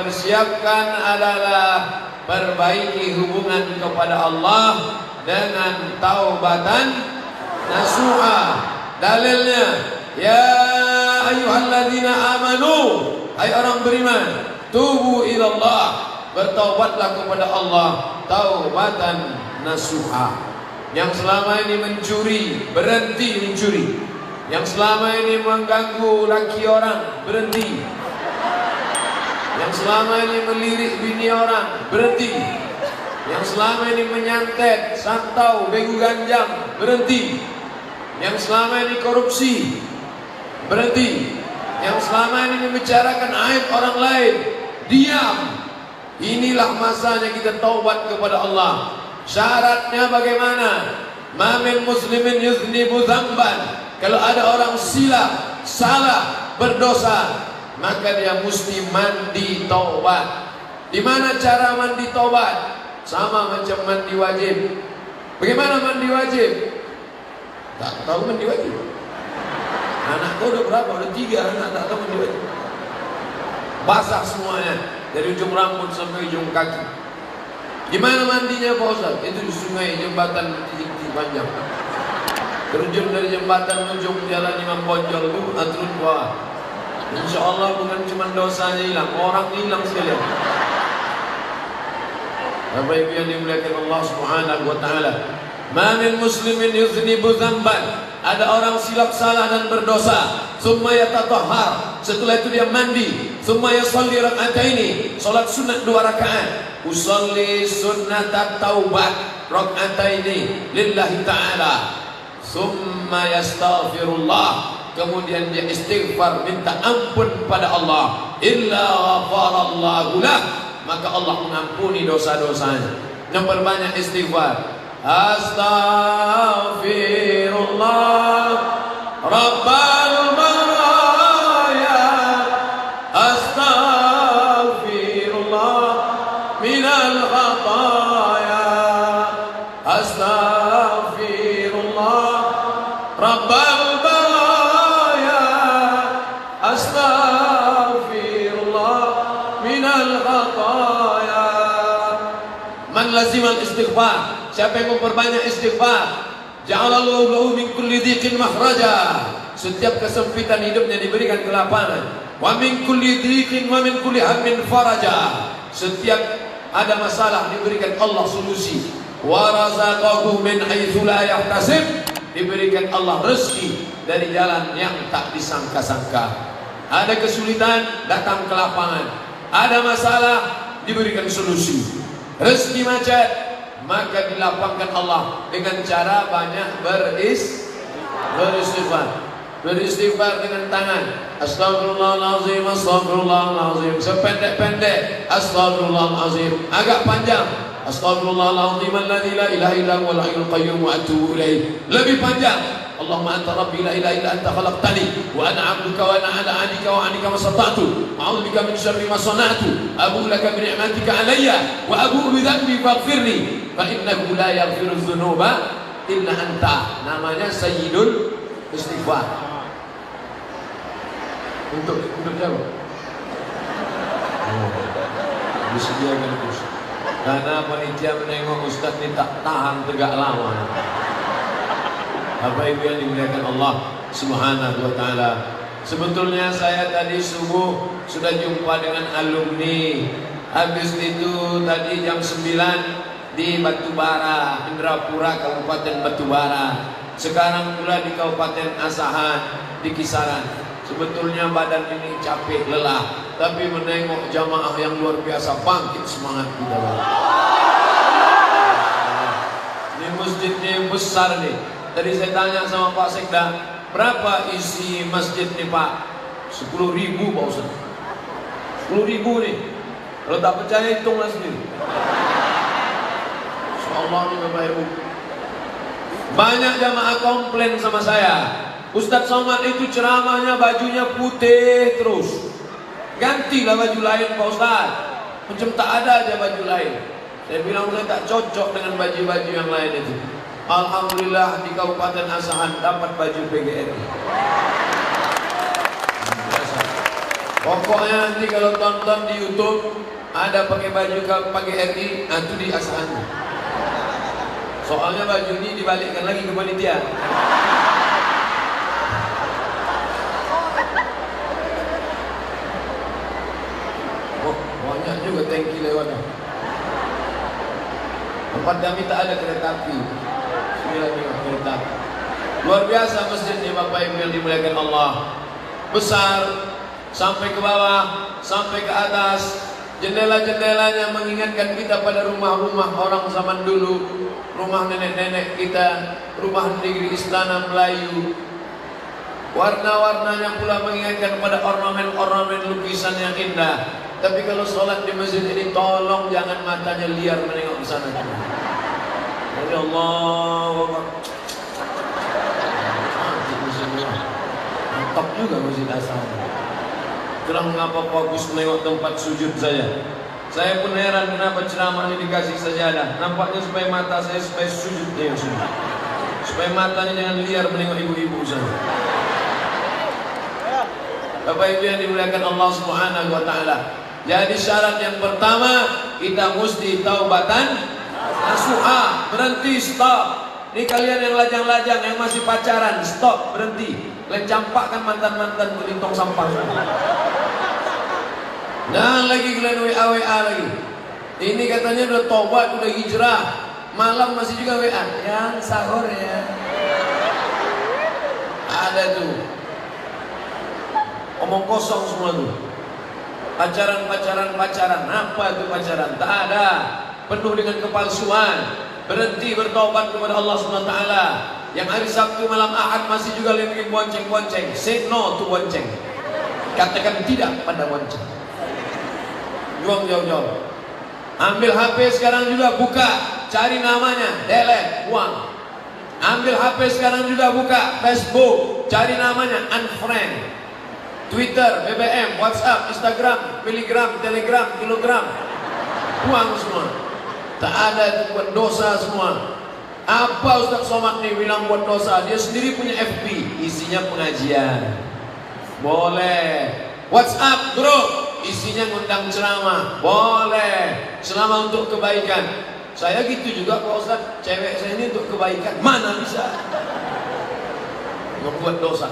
persiapkan adalah perbaiki hubungan kepada Allah dengan taubatan nasuha. Dalilnya, ya ayyuhalladzina amanu, hai orang beriman, tubu ilallah, bertaubatlah kepada Allah taubatan nasuha. Yang selama ini mencuri, berhenti mencuri. Yang selama ini mengganggu laki orang, berhenti. Yang selama ini melirik bini orang, berhenti. Yang selama ini menyantet, santau, begu ganjang, berhenti. Yang selama ini korupsi, berhenti. Yang selama ini membicarakan aib orang lain, diam. Inilah masanya kita taubat kepada Allah. Syaratnya bagaimana? Ma min muslimin yuznibu dzamban. Kalau ada orang silap, salah, berdosa, maka dia mesti mandi taubat. Di mana cara mandi taubat? Sama macam mandi wajib. Bagaimana mandi wajib? Tak tahu mandi wajib. Anakku udah berapa? Udah 3 anak tak tahu mandi wajib. Basah semuanya dari ujung rambut sampai ujung kaki. Gimana mandinya Pak Ustaz? Itu di sungai, jembatan titik panjang. Terjun dari jembatan menuju jalan Imam Bonjol itu turun ke bawah. Insya Allah bukan cuma dosanya hilang, orang hilang sekalian. Bapak Ibu yang dimuliakan Allah Subhanahu wa taala. Ma min muslimin yuznibu dzamban. Ada orang silap salah dan berdosa, summa yatatahhar, setelah itu dia mandi, summa yusalli rak'ataini, salat sunat 2 rakaat. Usalli sunnatat taubat rak'ataini lillahi ta'ala. Summa yastaghfirullah, kemudian dia istighfar, minta ampun pada Allah. Illa ghafarallahu lah, maka Allah mengampuni dosa-dosanya. Yang berbanyak istighfar. Astaghfirullah Rabbal baraya, astaghfirullah minal khataya, astaghfirullah Rabbal baraya, astaghfirullah minal khataya. Man lazimal istighfar, siapa yang memperbanyak istighfar, ja'alallahu lahu min kulli dhiqin makhraja, setiap kesempitan hidupnya diberikan kelapangan. Wa min kulli dhiqin wa min kulli hammin faraja, setiap ada masalah diberikan Allah solusi. Wa razaqahu min haitsu la yahtasib, diberikan Allah rezeki dari jalan yang tak disangka-sangka. Ada kesulitan, datang kelapangan. Ada masalah, diberikan solusi. Rezeki macet, maka dilapangkan Allah dengan cara banyak beristighfar. Beristighfar dengan tangan, astagfirullahalazim, astagfirullahalazim, sependek-pendek astagfirullahalazim, agak panjang astagfirullahalazim alladzi la ilaha illa huwal hayyul qayyum wa atubu ilaih, lebih panjang Allahumma anta rabbi la ilaha illa anta khalaqtani wa ana 'abduka wa ana 'ala 'ahdika wa 'adika ma stata'tu a'udzu bika min syarri ma sana'tu abu'u laka bi ni'matika 'alayya wa abu'u bi dhanbi faghfirli fa innahu la yaghfiru dzunuba illa anta. Namanya sayyidul istighfar. Untuk siapa? Disediakan terus. Karena panitia menengok Ustaz ini tak tahan tegak lama. Bapak Ibu yang dimuliakan Allah Subhanahu wa taala. Sebetulnya saya tadi subuh sudah jumpa dengan alumni. Habis itu tadi jam 9 di Batubara, Indrapura, Kabupaten Batubara. Sekarang pula di Kabupaten Asahan, di Kisaran. Sebetulnya badan ini capek, lelah, tapi menengok jamaah yang luar biasa, bangkit semangat kita. Ini masjidnya besar nih. Tadi saya tanya sama Pak Sekda, berapa isi masjid nih Pak? 10.000 Pak Ustaz. 10.000 nih. Kalau tak percaya hitunglah sendiri. Insyaallah nih Bapak Ibu. Banyak jamaah komplain sama saya, Ustadz Somad itu ceramahnya bajunya putih terus. Gantilah baju lain Pak Ustadz. Macam tak ada aja baju lain. Saya bilang saya tak cocok dengan baju-baju yang lain itu. Alhamdulillah di Kabupaten Asahan dapat baju PGRI. Biasa. Pokoknya nanti kalau tonton di YouTube ada pakai baju pakai RI, itu di asahannya. Soalnya baju ini dibalikkan lagi ke panitia. Oh, banyak juga tangki lewat. Tempat kami tak ada kereta api. Kereta. Luar biasa masjid ini Bapak Ibu yang dimuliakan Allah. Besar, sampai ke bawah, sampai ke atas. Jendela-jendelanya mengingatkan kita pada rumah-rumah orang zaman dulu, rumah nenek-nenek kita, rumah negeri istana Melayu. Warna-warnanya pula mengingatkan pada ornamen-ornamen lukisan yang indah. Tapi kalau sholat di masjid ini, tolong jangan matanya liar menengok ke sana. Ya Allah, mantap juga masjid asal. Kurang mengapa fokus menengok tempat sujud saya. Saya pun heran kenapa ceramah ini dikasih sajadah. Nampaknya supaya mata saya supaya sujudnya yang sujud. Supaya matanya jangan liar menengok ibu-ibu saya. Bapak Ibu yang dimuliakan Allah Subhanahu wa taala. Jadi syarat yang pertama, kita mesti taubatan nasuha, berhenti, stop. Ini kalian yang lajang-lajang, yang masih pacaran, stop, berhenti. Kalian campakkan mantan-mantan ke tong sampah. Dan lagi kalian WA lagi. Ini katanya udah tobat, udah hijrah. Malam masih juga WA. Yang sahur ya. Ada tuh. Omong kosong semua tuh. Pacaran. Apa itu pacaran? Tak ada. Penuh dengan kepalsuan. Berhenti bertobat kepada Allah SWT. Yang hari Sabtu malam Ahad masih juga lagi bonceng-bonceng. Say no to bonceng. Katakan tidak pada bonceng. Buang jauh-jauh. Ambil HP sekarang juga, buka, cari namanya, delete, buang. Ambil HP sekarang juga, buka Facebook, cari namanya, unfriend. Twitter, BBM, WhatsApp, Instagram, miligram, telegram, kilogram, buang semua. Tak ada itu buat dosa semua. Apa Ustaz Somad nih bilang buat dosa? Dia sendiri punya FB, isinya pengajian. Boleh. WhatsApp grup, isinya ngundang ceramah. Boleh. Selama untuk kebaikan. Saya gitu juga Pak Ustaz, cewek saya ini untuk kebaikan. Mana bisa? Membuat dosa.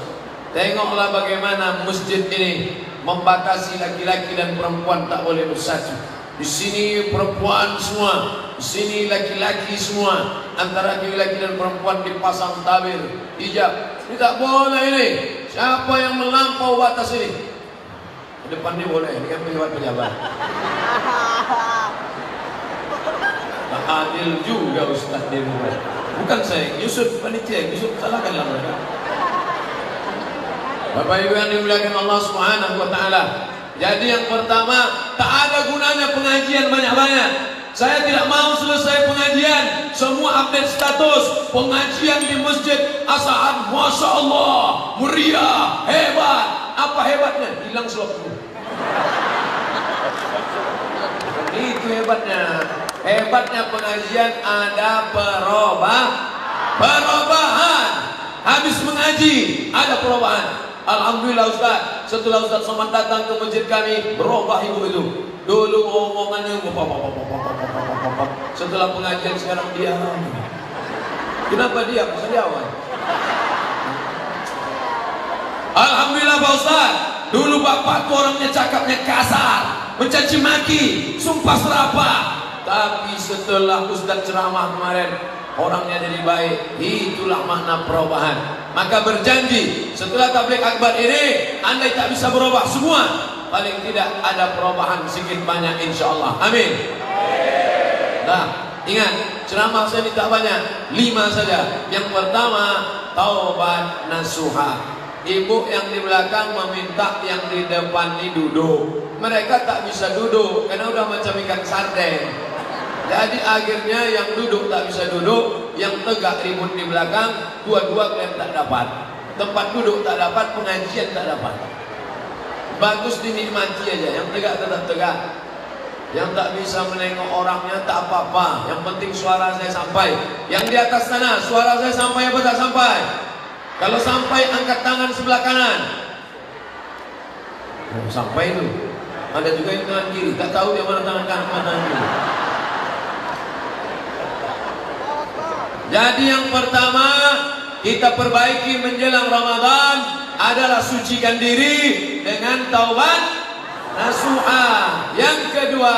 Tengoklah bagaimana masjid ini membatasi laki-laki dan perempuan tak boleh bersatu. Di sini perempuan semua, di sini laki-laki semua. Antara laki-laki dan perempuan dipasang tabir, hijab. Ini tak boleh ini. Siapa yang melampau batas ini? Ke depan ini boleh, ini kan pejabat-pejabat. Tak adil juga Ustaz dia. Bukan saya, Yusuf panitia, Yusuf salahkanlah mereka. Bapak Ibu yang dimuliakan Allah Subhanahu wa taala. Jadi yang pertama, tak ada gunanya pengajian banyak-banyak. Saya tidak mau selesai pengajian semua update status pengajian di masjid Asahan, Masya Allah, meriah, hebat. Apa hebatnya? Hilang slot dulu. Itu hebatnya. Hebatnya pengajian ada perubahan. Habis mengaji ada perubahan. Alhamdulillah Ustaz, setelah Ustaz Somad datang ke masjid kami, berubah ibu itu. Dulu omongannya setelah pengajian sekarang diam. Kenapa diam? Saya jawab. Alhamdulillah Pak Ustaz, dulu bapak tuh orangnya cakapnya kasar, mencaci maki, sumpah serapah. Tapi setelah Ustaz ceramah kemarin, orangnya jadi baik. Itulah makna perubahan. Maka berjanji setelah tabligh akbar ini, andai tak bisa berubah semua, paling tidak ada perubahan sedikit banyak insyaallah. Amin. Nah, ingat ceramah saya tidak banyak, 5 saja. Yang pertama, taubat nasuha. Ibu yang di belakang meminta yang di depan ini duduk. Mereka tak bisa duduk karena udah macam ikan sarden. Jadi akhirnya yang duduk tak bisa duduk, yang tegak ribut di belakang, dua-dua kalian tak dapat. Tempat duduk tak dapat, pengajian tak dapat. Bagus dinikmati aja, yang tegak tetap tegak. Yang tak bisa menengok orangnya tak apa-apa. Yang penting suara saya sampai. Yang di atas sana, suara saya sampai apa tak sampai? Kalau sampai, angkat tangan sebelah kanan. Sampai itu. Ada juga yang tangan kiri, tak tahu dia mana tangan kanan, mana tangan kiri. Jadi yang pertama kita perbaiki menjelang Ramadan adalah sucikan diri dengan taubat nasuha. Yang kedua,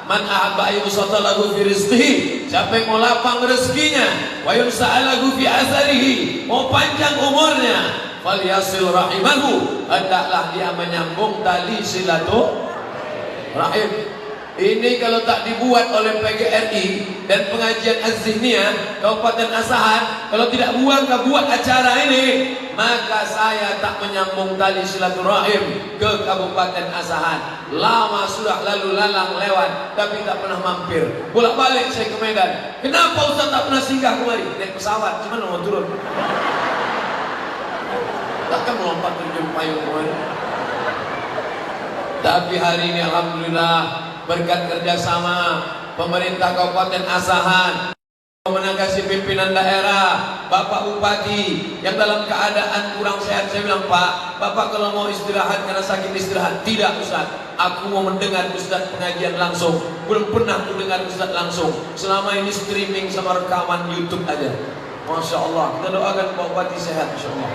man ahabba ayyusatalahu fi rizqihi, siapa yang mau lapang rezekinya, wa yunsa'alahu fi asarihi, mau panjang umurnya, falyasil rahimahu, hendaklah dia menyambung tali silaturahim. Ini kalau tak dibuat oleh PGRI dan pengajian Az-Zihniyah Kabupaten Asahan, kalau tidak buat acara ini, maka saya tak menyambung tali silaturahim ke Kabupaten Asahan. Lama sudah lalu lalang lewat, tapi tak pernah mampir. Bolak-balik saya ke Medan. Kenapa Ustaz tak pernah singgah kemari? Naik pesawat, cuman mau turun. Takkan melompat terjun payung kemari. Tapi hari ini alhamdulillah, berkat kerjasama pemerintah Kabupaten Asahan, menanggapi pimpinan daerah, Bapak Bupati yang dalam keadaan kurang sehat, saya bilang, Pak, Bapak kalau mau istirahat karena sakit istirahat. Tidak Ustaz, aku mau mendengar Ustaz pengajian langsung. Belum pernah aku dengar Ustaz langsung. Selama ini streaming sama rekaman YouTube aja. Masya Allah, kita doakan Pak Bupati sehat insya Allah.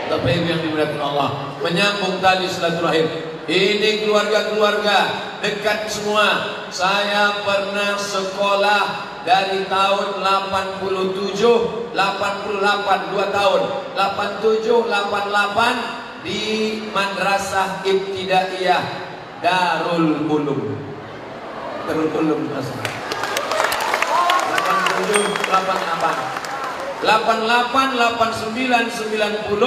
Tapi yang dimuliakan Allah, menyambung tali silaturahim. Ini keluarga-keluarga dekat semua. Saya pernah sekolah dari tahun 87, 88, 2 tahun 87, 88 di Madrasah Ibtidaiyah Darul Ulum. Darul Ulum 87, 88, 88, 89, 90,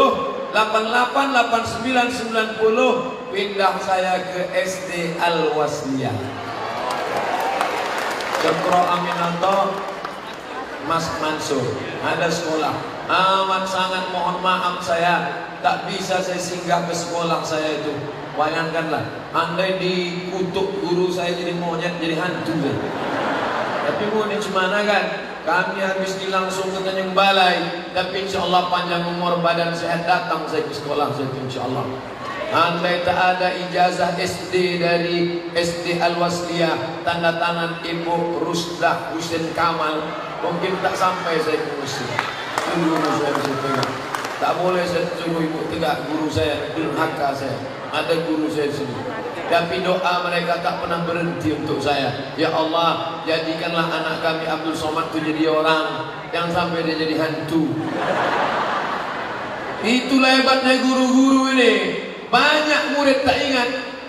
88, 89, 90 pindah saya ke SD Al-Wasliyah. Cokro Aminato, Mas Mansur, ada sekolah. Amat sangat mohon maaf saya tak bisa saya singgah ke sekolah saya itu. Bayangkanlah, andai dikutuk guru saya jadi monyet, jadi hantu. Tapi mau ini gimana kan? Kami habis langsung ke Tanjung Balai, tapi insya Allah panjang umur badan sehat datang saya ke sekolah saya insya Allah. Andai tak ada ijazah SD dari SD Al-Wasliyah, tanda tangan Ibu Rusdah Husin Kamal, mungkin tak sampai saya ke Mesir. Guru saya bisa pegang. Tak boleh saya suruh ibu tegak, guru saya durhaka saya. Ada guru saya di sini. Tapi doa mereka tak pernah berhenti untuk saya. Ya Allah, jadikanlah anak kami Abdul Somad itu jadi orang, yang sampai dia jadi hantu. Itulah hebatnya guru-guru ini. Banyak murid tak ingat,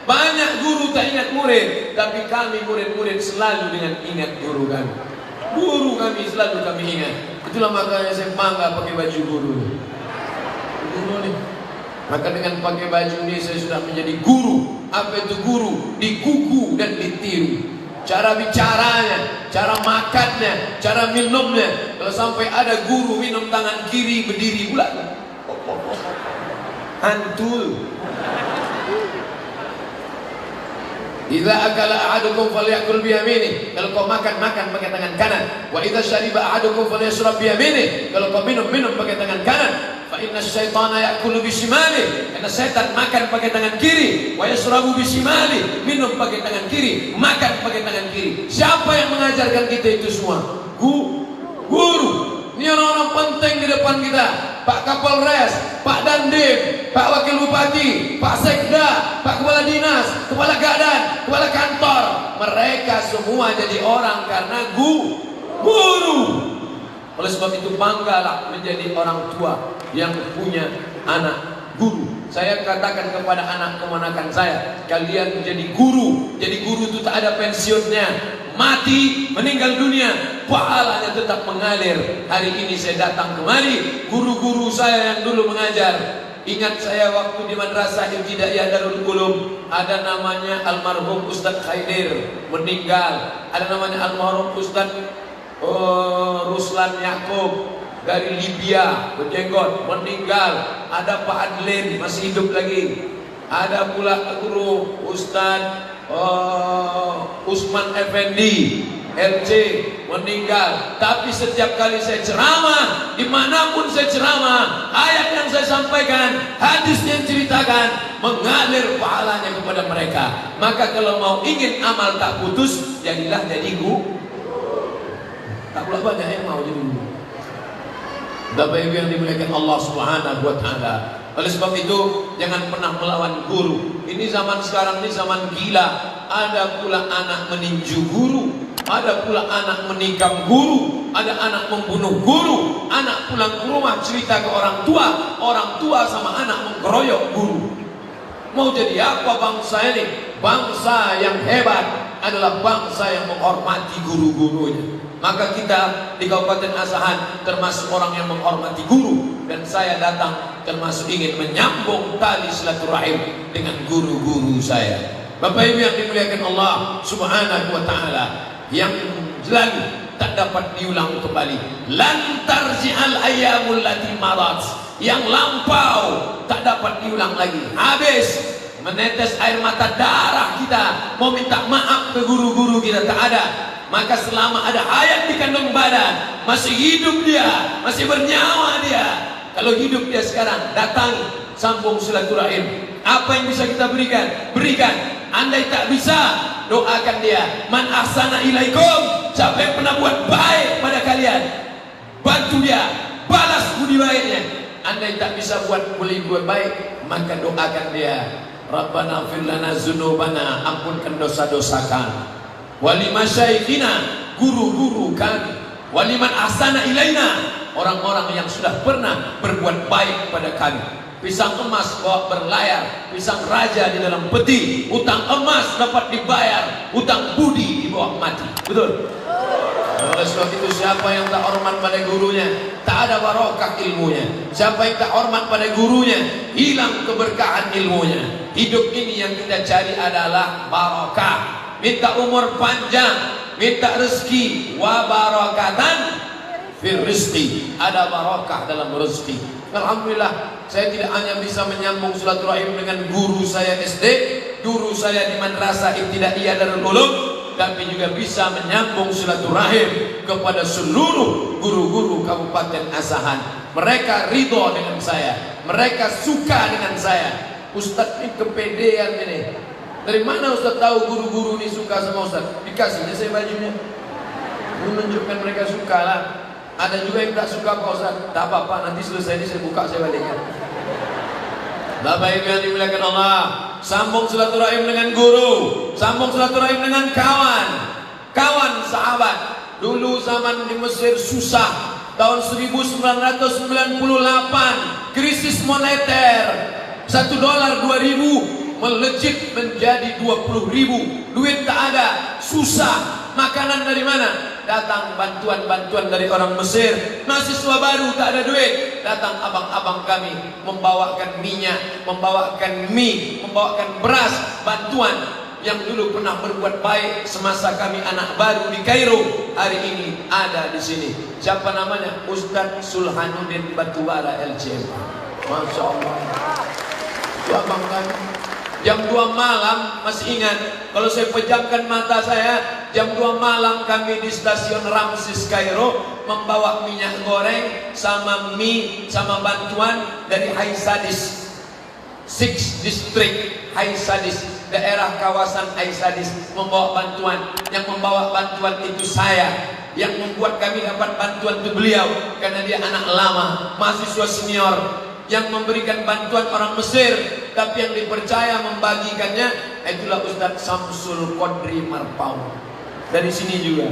banyak guru tak ingat murid, tapi kami murid-murid selalu dengan ingat guru kami. Guru kami selalu kami ingat. Itulah makanya saya bangga pakai baju guru. Guru nih. Maka dengan pakai baju ini saya sudah menjadi guru. Apa itu guru? Dikuku dan ditiru. Cara bicaranya, cara makannya, cara minumnya. Kalau sampai ada guru minum tangan kiri berdiri pula, hantu. Idza akala ahadukum falyakul biyamini. Kalau kau makan pakai tangan kanan. Wa idza syariba ahadukum falyashrab biyamini. Kalau kau minum pakai tangan kanan. Fa inna syaitana ya'kulu bishimali. Karena setan makan pakai tangan kiri. Wa yashrabu bishimali. Minum pakai tangan kiri, makan pakai tangan kiri. Siapa yang mengajarkan kita itu semua? Guru. Ini orang-orang penting di depan kita. Pak Kapolres, Pak Dandim, Pak Wakil Bupati, Pak Sekda, Pak Kepala Dinas, Kepala Gadan, Kepala Kantor. Mereka semua jadi orang karena guru. Oleh sebab itu banggalah menjadi orang tua yang punya anak guru. Saya katakan kepada anak keponakan saya, kalian menjadi guru. Jadi guru itu tak ada pensiunnya. Mati, meninggal dunia, pahalanya tetap mengalir. Hari ini saya datang kemari, guru-guru saya yang dulu mengajar. Ingat saya waktu di Madrasah Ibtidaiyah Darul Ulum, ada namanya almarhum Ustaz Khaidir, meninggal. Ada namanya almarhum Ustaz Ruslan Yakub dari Libya, berjenggot, meninggal. Ada Pak Adlin, masih hidup lagi. Ada pula guru Ustaz Usman Effendi, LC meninggal. Tapi setiap kali saya ceramah, dimanapun saya ceramah, ayat yang saya sampaikan, hadis yang ceritakan, mengalir pahalanya kepada mereka. Maka kalau mau ingin amal tak putus, jadilah jadi guru. Tak pula banyak yang mau jadi guru. Bapak Ibu yang dimuliakan Allah Subhanahu wa taala. Oleh sebab itu jangan pernah melawan guru. Ini zaman sekarang ini zaman gila. Ada pula anak meninju guru, ada pula anak menikam guru, ada anak membunuh guru, anak pulang ke rumah cerita ke orang tua sama anak mengkeroyok guru. Mau jadi apa bangsa ini? Bangsa yang hebat adalah bangsa yang menghormati guru-gurunya. Maka kita di Kabupaten Asahan termasuk orang yang menghormati guru, dan saya datang termasuk ingin menyambung tali silaturahim dengan guru-guru saya. Bapak Ibu yang dimuliakan Allah Subhanahu wa taala, yang lalu tak dapat diulang kembali. Lan tarji'al ayyamul lati marat, yang lampau tak dapat diulang lagi. Habis menetes air mata darah kita mau minta maaf ke guru-guru kita, tak ada. Maka selama ada hayat di kandung badan, masih hidup dia, masih bernyawa dia, kalau hidup dia sekarang, datangi, sambung silaturahim. Apa yang bisa kita berikan? Berikan. Andai tak bisa, doakan dia. Man ahsana ilaikum, siapa yang pernah buat baik pada kalian, bantu dia, balas budi baiknya. Andai tak bisa buat baik, maka doakan dia. Rabbana fir lana dzunubana, ampunkan dosa-dosa kami. Wali masyaikhina, guru-guru kami. Waliman ahsana ilaina, orang-orang yang sudah pernah berbuat baik pada kami. Pisang emas bawa berlayar, pisang raja di dalam peti. Utang emas dapat dibayar, utang budi dibawa mati. Betul? Oleh sebab itu siapa yang tak hormat pada gurunya, tak ada barokah ilmunya. Siapa yang tak hormat pada gurunya, hilang keberkahan ilmunya. Hidup ini yang kita cari adalah barokah. Minta umur panjang, minta rezeki, wa barakatan fir rizqi, ada barakah dalam rezeki. Alhamdulillah, saya tidak hanya bisa menyambung silaturahim dengan guru saya SD, guru saya di Madrasah Ibtidaiyah Darul Ulum, tapi juga bisa menyambung silaturahim kepada seluruh guru-guru Kabupaten Asahan. Mereka ridho dengan saya, mereka suka dengan saya. Ustadz ini kepedean ini. Dari mana Ustaz tahu guru-guru ini suka sama Ustaz? Dikasihnya saya bajunya, menunjukkan mereka suka lah. Ada juga yang tak suka Pak Ustaz. Tak apa-apa, nanti selesai ini saya buka, saya balikkan. Bapak Ibu yang dimuliakan Allah, sambung silaturahim dengan guru, sambung silaturahim dengan kawan, kawan sahabat. Dulu zaman di Mesir susah, tahun 1998 krisis moneter, $1 2.000 melejit menjadi 20.000. Duit tak ada, susah. Makanan dari mana? Datang bantuan-bantuan dari orang Mesir. Mahasiswa baru tak ada duit, datang abang-abang kami membawakan minyak, membawakan mie, membawakan beras, bantuan. Yang dulu pernah berbuat baik semasa kami anak baru di Kairo, hari ini ada di sini. Siapa namanya? Ustadz Sulhanuddin Batubara LCM. Masya Allah. Ya abang kami. Jam 2 malam, masih ingat, kalau saya pejamkan mata saya, jam 2 malam kami di stasiun Ramses Kairo membawa minyak goreng sama mie sama bantuan dari Hai Sadis 6 District Hai Sadis, daerah kawasan Hai Sadis, membawa bantuan. Yang membawa bantuan itu saya. Yang membuat kami dapat bantuan itu beliau, karena dia anak lama, mahasiswa senior. Yang memberikan bantuan orang Mesir, tapi yang dipercaya membagikannya itulah Ustadz Samsul Qadri Marpau. Dari sini juga.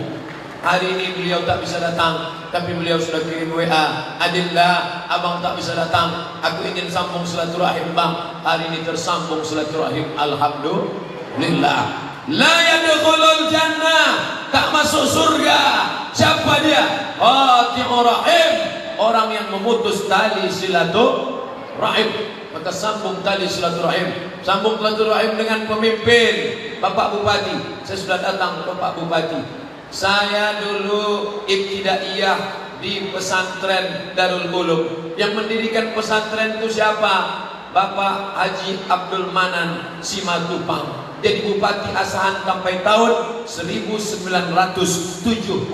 Hari ini beliau tak bisa datang, tapi beliau sudah kirim WA, Adinda, abang tak bisa datang, aku ingin sambung silaturahim bang. Hari ini tersambung silaturahim, alhamdulillah. La yadkhulul jannah, tak masuk surga. Siapa dia? Qati'ur rahim, orang yang memutus tali silaturahim. Maka sambung tali silaturahim, sambung silaturahim dengan pemimpin Bapak Bupati. Saya sudah datang ke Bapak Bupati. Saya dulu ibtidaiyah di pesantren Darul Ulum. Yang mendirikan pesantren itu siapa? Bapak Haji Abdul Manan Simatupang. jadi Bupati Asahan sampai tahun 1979.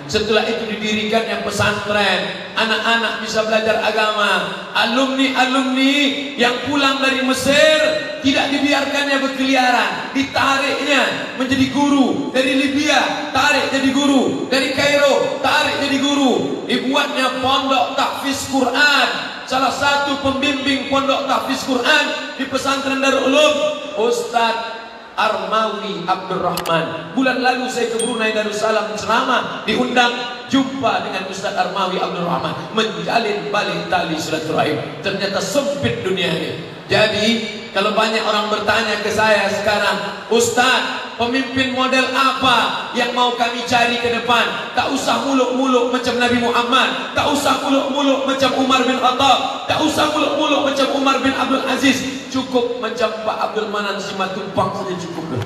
Setelah itu didirikannya pesantren, anak-anak bisa belajar agama. Alumni-alumni yang pulang dari Mesir tidak dibiarkannya berkeliaran, ditariknya menjadi guru. Dari Libya tarik jadi guru, dari Kairo tarik jadi guru. Dibuatnya pondok tahfiz Quran. Salah satu pembimbing pondok tahfiz Quran di pesantren Darul Ulum, Ustadz Armawi Abdurrahman. Bulan lalu saya ke Brunei Darussalam ceramah, diundang jumpa dengan Ustadz Armawi Abdurrahman, menjalin balik tali silaturahim. Ternyata sempit dunia ini. Jadi kalau banyak orang bertanya ke saya sekarang, Ustadz, pemimpin model apa yang mau kami cari ke depan? Tak usah muluk-muluk macam Nabi Muhammad, tak usah muluk-muluk macam Umar bin Khattab, tak usah muluk-muluk macam Umar bin Abdul Aziz. Cukup macam Pak Abdul Manan Simatupang saja cukup.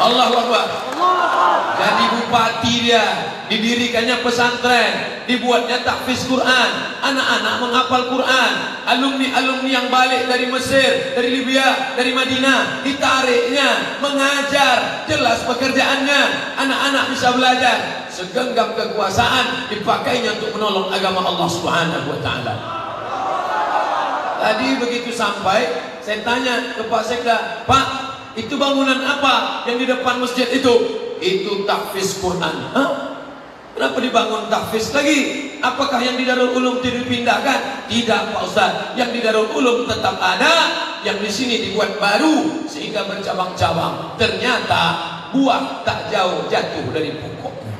Allahu Akbar. Jadi bupati dia, didirikannya pesantren, dibuatnya tahfiz Quran, anak-anak menghafal Quran. Alumni-alumni yang balik dari Mesir, dari Libya, dari Madinah, ditariknya mengajar. Jelas pekerjaannya, anak-anak bisa belajar. Segenggam kekuasaan dipakainya untuk menolong agama Allah Subhanahu wa taala. Tadi begitu sampai, saya tanya ke Pak Sekda, Pak, itu bangunan apa yang di depan masjid itu? Itu tahfiz Quran. Hah? Kenapa dibangun tahfiz lagi? Apakah yang di Darul Ulum tidak dipindahkan? Tidak Pak Ustaz, yang di Darul Ulum tetap ada, yang di sini dibuat baru sehingga bercabang-cabang. Ternyata buah tak jauh jatuh dari pokoknya.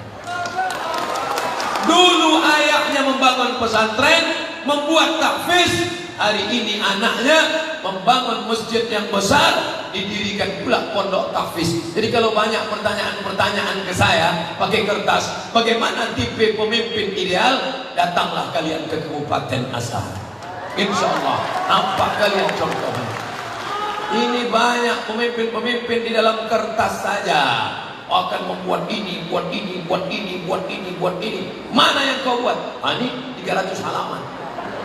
Dulu ayahnya membangun pesantren, membuat tahfiz. Hari ini anaknya membangun masjid yang besar, didirikan pula pondok tahfiz. Jadi kalau banyak pertanyaan-pertanyaan ke saya pakai kertas, bagaimana tipe pemimpin ideal? Datanglah kalian ke Kabupaten Asahan. Insya Allah nampak kalian contohnya. Ini banyak pemimpin-pemimpin di dalam kertas saja akan membuat ini, buat ini, buat ini, buat ini, buat ini. Mana yang kau buat? Ini 300 halaman.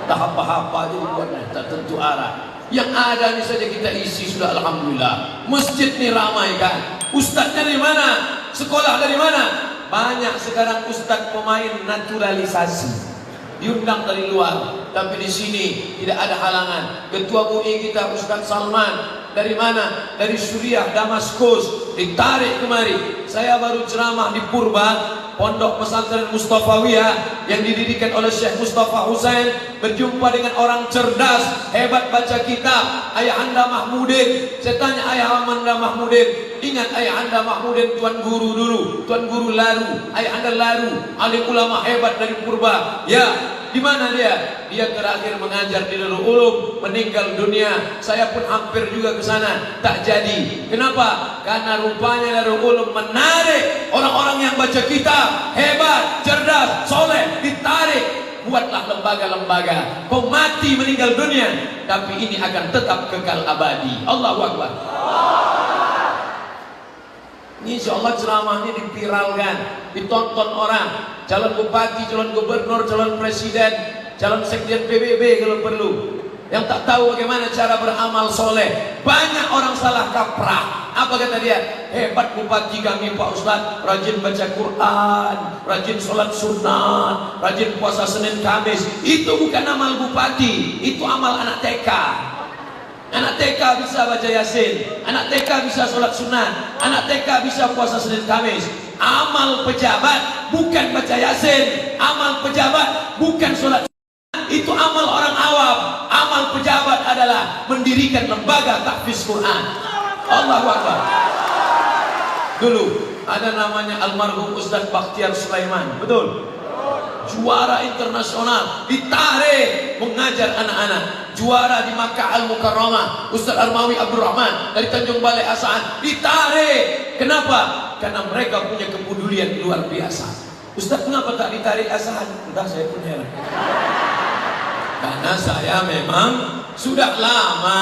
Tak apa-apa aja dibuatnya, tak tentu arah. Yang ada ini saja kita isi sudah alhamdulillah. Masjid ini ramai kan. Ustadznya dari mana? Sekolah dari mana? Banyak sekarang ustadz pemain naturalisasi, diundang dari luar, tapi di sini tidak ada halangan. Ketua MUI kita Ustadz Salman dari mana? Dari Suriah, Damaskus, ditarik kemari. Saya baru ceramah di Purba, pondok pesantren Mustafawiyah yang didirikan oleh Syekh Mustafa Husain, berjumpa dengan orang cerdas, hebat baca kitab, Ayahanda Mahmudin. Saya tanya Ayahanda Mahmudin, ingat Ayahanda Mahmudin tuan guru dulu, tuan guru Laru, Ayahanda Laru, alim ulama hebat dari Purba. Ya, di mana dia? Dia terakhir mengajar di Darul Ulum, meninggal dunia. Saya pun hampir juga ke sana, tak jadi. Kenapa? Karena rupanya Darul Ulum menarik orang-orang yang baca kitab, hebat, cerdas, soleh, ditarik. Buatlah lembaga-lembaga. Kau mati meninggal dunia, tapi ini akan tetap kekal abadi. Allahu Akbar. Insya Allah ceramah ini dipiralkan, ditonton orang. Calon bupati, calon gubernur, calon presiden, calon sekjen PBB kalau perlu. Yang tak tahu bagaimana cara beramal soleh. Banyak orang salah kaprah. Apa kata dia? Hebat bupati kami Pak Ustadz, rajin baca Quran, rajin sholat sunat, rajin puasa Senin Kamis. Itu bukan amal bupati, itu amal anak TK. Anak TK bisa baca Yasin, anak TK bisa sholat sunat, anak TK bisa puasa Senin Kamis. Amal pejabat bukan baca Yasin, amal pejabat bukan sholat sunat. Itu amal orang awam. Amal pejabat adalah mendirikan lembaga tahfiz Quran. Allahu Akbar. Dulu ada namanya almarhum Ustadz Bakhtiar Sulaiman, betul? Juara internasional, ditarik mengajar anak-anak. Juara di Makkah Al-Mukarramah, Ustadz Armawi Abdurrahman dari Tanjung Balai Asahan, ditarik. Kenapa? Karena mereka punya kepedulian luar biasa. Ustadz kenapa tak ditarik Asahan? Entah, saya pun heran. Karena saya memang sudah lama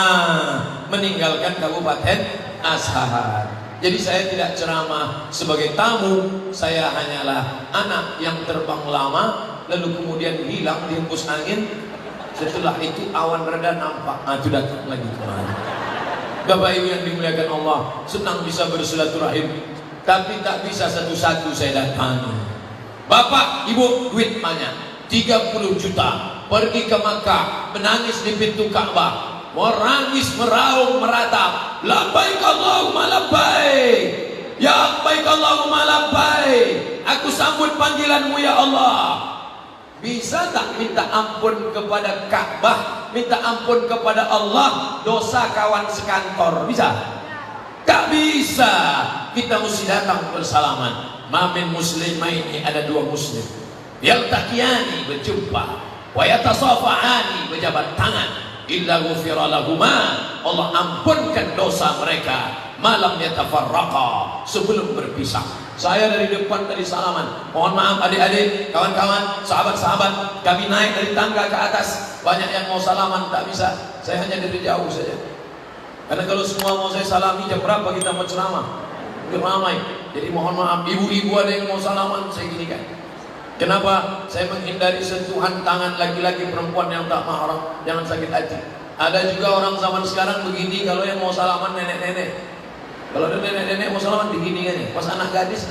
meninggalkan Kabupaten Asahan. Jadi saya tidak ceramah sebagai tamu, saya hanyalah anak yang terbang lama, lalu kemudian hilang dihembus angin. Setelah itu awan reda nampak, itu datang lagi kemari. Bapak Ibu yang dimuliakan Allah, senang bisa bersilaturahim, tapi tak bisa satu-satu saya datangi. Bapak, Ibu, duit banyak, 30 juta, pergi ke Makkah, menangis di pintu Ka'bah, merangis, meraung, meratap, labbaik Allahumma labbaik, ya labbaik Allahumma labbaik, aku sambut panggilanmu ya Allah. Bisa tak minta ampun kepada Ka'bah, minta ampun kepada Allah, dosa kawan sekantor? Bisa? Tak bisa. Kita mesti datang bersalaman. Mamin muslimaini, ada dua muslim, yaltaqiyani, berjumpa, wa yatasafahani, berjabat tangan, illa ghufira lahuma, Allah ampunkan dosa mereka, malam yatafarraqa, sebelum berpisah. Saya dari depan tadi salaman, mohon maaf adik-adik, kawan-kawan, sahabat-sahabat, kami naik dari tangga ke atas, banyak yang mau salaman, tak bisa, saya hanya dari jauh saja. Karena kalau semua mau saya salami, jam berapa kita mau ceramah? Ramai. Jadi mohon maaf, ibu-ibu ada yang mau salaman, saya gini kan. Kenapa? Saya menghindari sentuhan tangan laki-laki perempuan yang tak mahram, jangan sakit hati. Ada juga orang zaman sekarang begini, kalau yang mau salaman nenek-nenek. Kalau ada nenek-nenek mau salaman begini kan ya, pas anak gadis,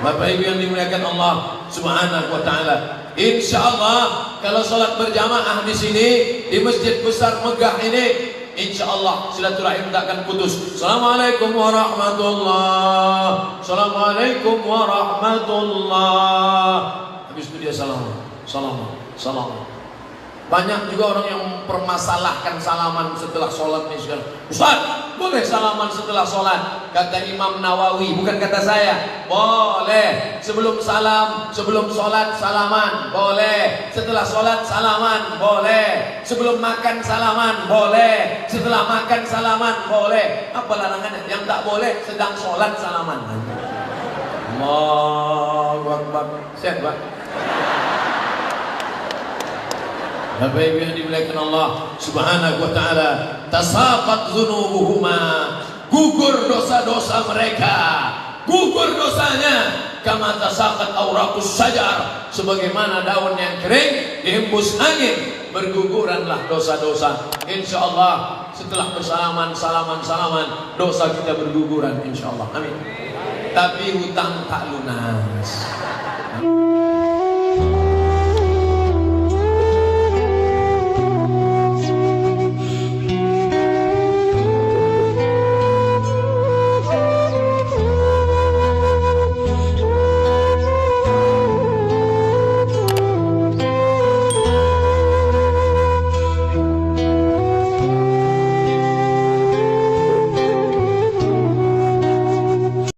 Bapak Ibu yang dimuliakan Allah Subhanahu wa taala. Insyaallah kalau salat berjamaah di sini di Masjid Besar Megah ini, insyaallah silaturahim tak akan putus. Assalamualaikum warahmatullahi. Assalamualaikum warahmatullahi. Habis itu dia salam. Banyak juga orang yang mempermasalahkan salaman setelah sholat nih sekarang. Ustaz, boleh salaman setelah sholat? Kata Imam Nawawi, bukan kata saya. Boleh. Sebelum salam, sebelum sholat salaman, boleh. Setelah sholat salaman, boleh. Sebelum makan salaman, boleh. Setelah makan salaman, boleh. Apa larangannya? Yang tak boleh sedang sholat salaman. Allahu Akbar. Sehat, Pak? Bapak Ibu yang dimuliakan Allah Subhanahu wa taala, tasaqat dzunubuhuma, gugur dosa-dosa mereka, gugur dosanya, kama tasaqat auraqus syajar, sebagaimana daun yang kering dihembus angin, berguguranlah dosa-dosa. Insyaallah setelah bersalaman salaman dosa kita berguguran insyaallah. Amin. Tapi hutang tak lunas.